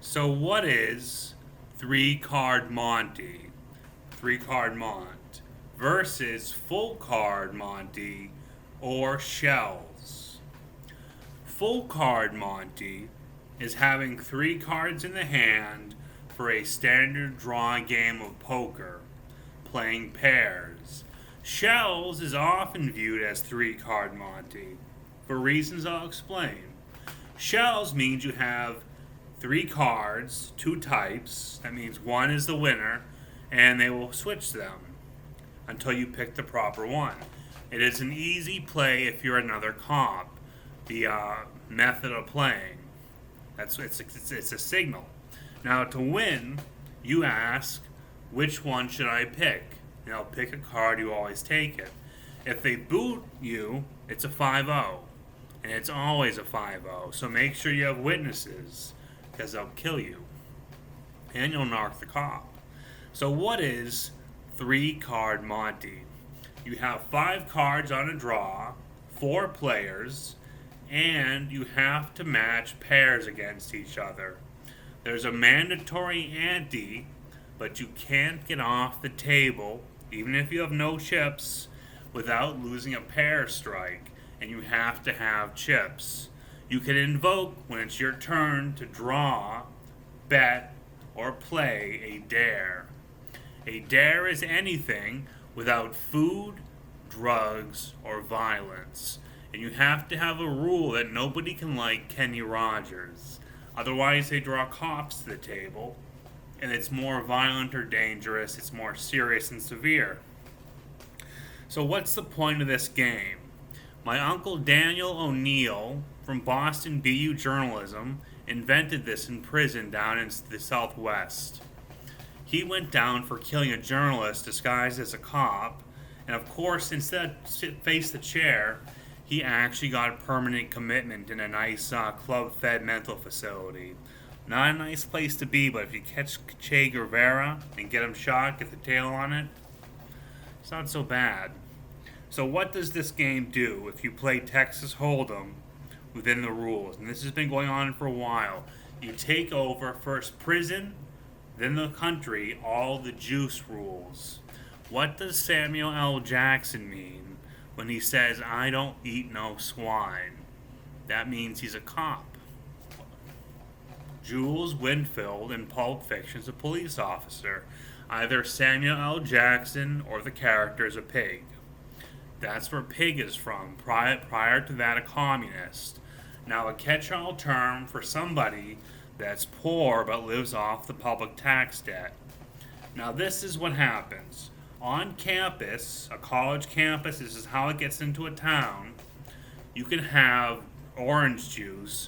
So what is three-card Monty, three-card Mont, versus full-card Monty or shells? Full-card Monty is having three cards in the hand for a standard draw game of poker, playing pairs. Shells is often viewed as three-card Monty, for reasons I'll explain. Shells means you have three cards, two types. That means one is the winner, and they will switch them until you pick the proper one. It is an easy play if you're another comp. The method of playing. It's a signal. Now to win, you ask, which one should I pick? And they'll pick a card. You always take it. If they boot you, it's a 5-0. And it's always a 5-0. So make sure you have witnesses, because they'll kill you. And you'll knock the cop. So what is three-card Monty? You have 5 cards on a draw, 4 players, and you have to match pairs against each other. There's a mandatory ante, but you can't get off the table, even if you have no chips, without losing a pair strike, and you have to have chips. You can invoke when it's your turn to draw, bet, or play a dare. A dare is anything without food, drugs, or violence. And you have to have a rule that nobody can like Kenny Rogers. Otherwise, they draw cops to the table, and it's more violent or dangerous, it's more serious and severe. So what's the point of this game? My uncle Daniel O'Neill from Boston BU Journalism invented this in prison down in the Southwest. He went down for killing a journalist disguised as a cop, and of course, instead of face the chair, he actually got a permanent commitment in a nice club-fed mental facility. Not a nice place to be, but if you catch Che Guevera and get him shot, get the tail on it, it's not so bad. So what does this game do if you play Texas Hold'em within the rules? And this has been going on for a while. You take over first prison, then the country, all the juice rules. What does Samuel L. Jackson mean when he says, "I don't eat no swine"? That means he's a cop. Jules Winfield in Pulp Fiction is a police officer. Either Samuel L. Jackson or the character is a pig. That's where pig is from. Prior to that, a communist. Now, a catch-all term for somebody that's poor but lives off the public tax debt. Now, this is what happens. On campus, a college campus, this is how it gets into a town. You can have orange juice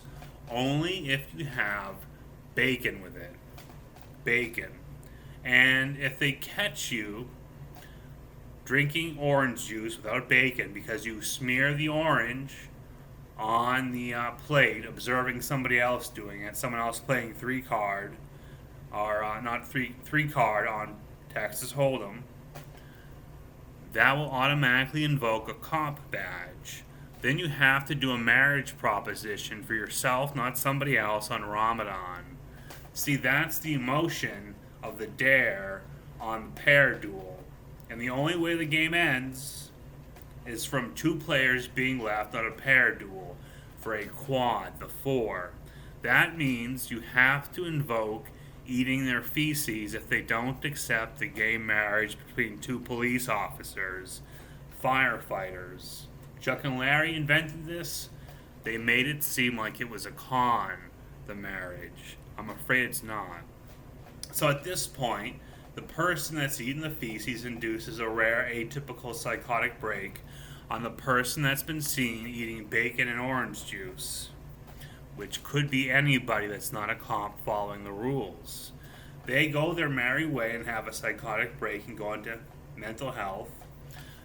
only if you have bacon with it. Bacon. And if they catch you drinking orange juice without bacon because you smear the orange on the plate, observing somebody else doing it, someone else playing three card, or not three card on Texas Hold'em, that will automatically invoke a cop badge. Then you have to do a marriage proposition for yourself, not somebody else, on Ramadan. See, that's the emotion of the dare on the pair duel. And the only way the game ends is from 2 players being left on a pair duel for a quad, the 4. That means you have to invoke eating their feces if they don't accept the gay marriage between 2 police officers, firefighters. Chuck and Larry invented this. They made it seem like it was a con, the marriage. I'm afraid it's not. So at this point, the person that's eating the feces induces a rare atypical psychotic break on the person that's been seen eating bacon and orange juice, which could be anybody that's not a comp following the rules. They go their merry way and have a psychotic break and go into mental health.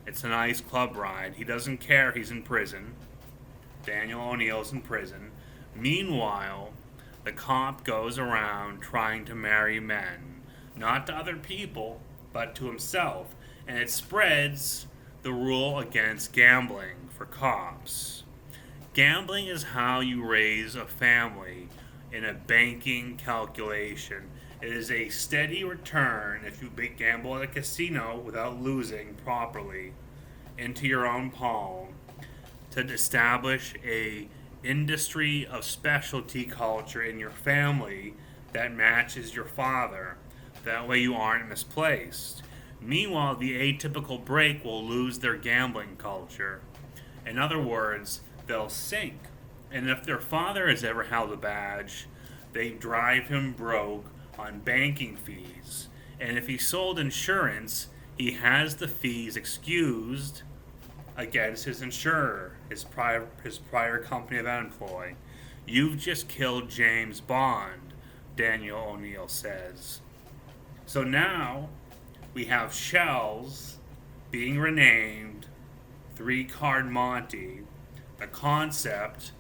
It's a nice club ride. He doesn't care he's in prison. Daniel O'Neill's in prison. Meanwhile, the cop goes around trying to marry men. Not to other people, but to himself. And it spreads the rule against gambling for cops. Gambling is how you raise a family. in a banking calculation. It is a steady return if you gamble at a casino without losing properly into your own palm to establish a industry of specialty culture in your family that matches your father. That way you aren't misplaced. Meanwhile, the atypical break will lose their gambling culture. In other words, they'll sink. And if their father has ever held a badge, they drive him broke on banking fees. And if he sold insurance, he has the fees excused against his insurer, his prior company of employ. You've just killed James Bond, Daniel O'Neill says. So now we have Shells being renamed 3-Card Monty, the concept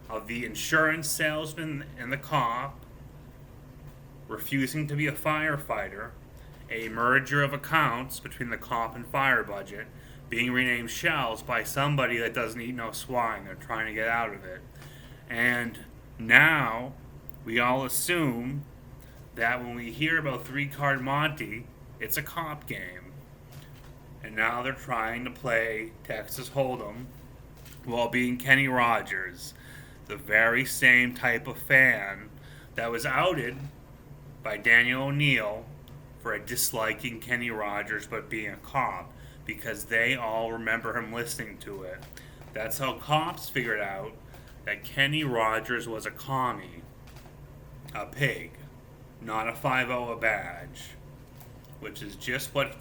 of the insurance salesman and the cop refusing to be a firefighter, a merger of accounts between the cop and fire budget, being renamed Shells by somebody that doesn't eat no swine. They're trying to get out of it. And now we all assume that when we hear about 3-Card Monty, it's a cop game. And now they're trying to play Texas Hold'em while being Kenny Rogers, the very same type of fan that was outed by Daniel O'Neill for disliking Kenny Rogers but being a cop, because they all remember him listening to it. That's how cops figured out that Kenny Rogers was a commie, a pig, not a 5-0 badge, which is just what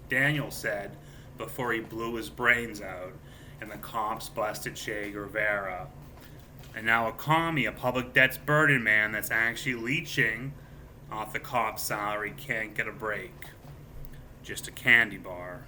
Daniel said before he blew his brains out and the cops busted Che Guevara. And now a commie, a public debts burden man that's actually leeching off the cop's salary, can't get a break. Just a candy bar.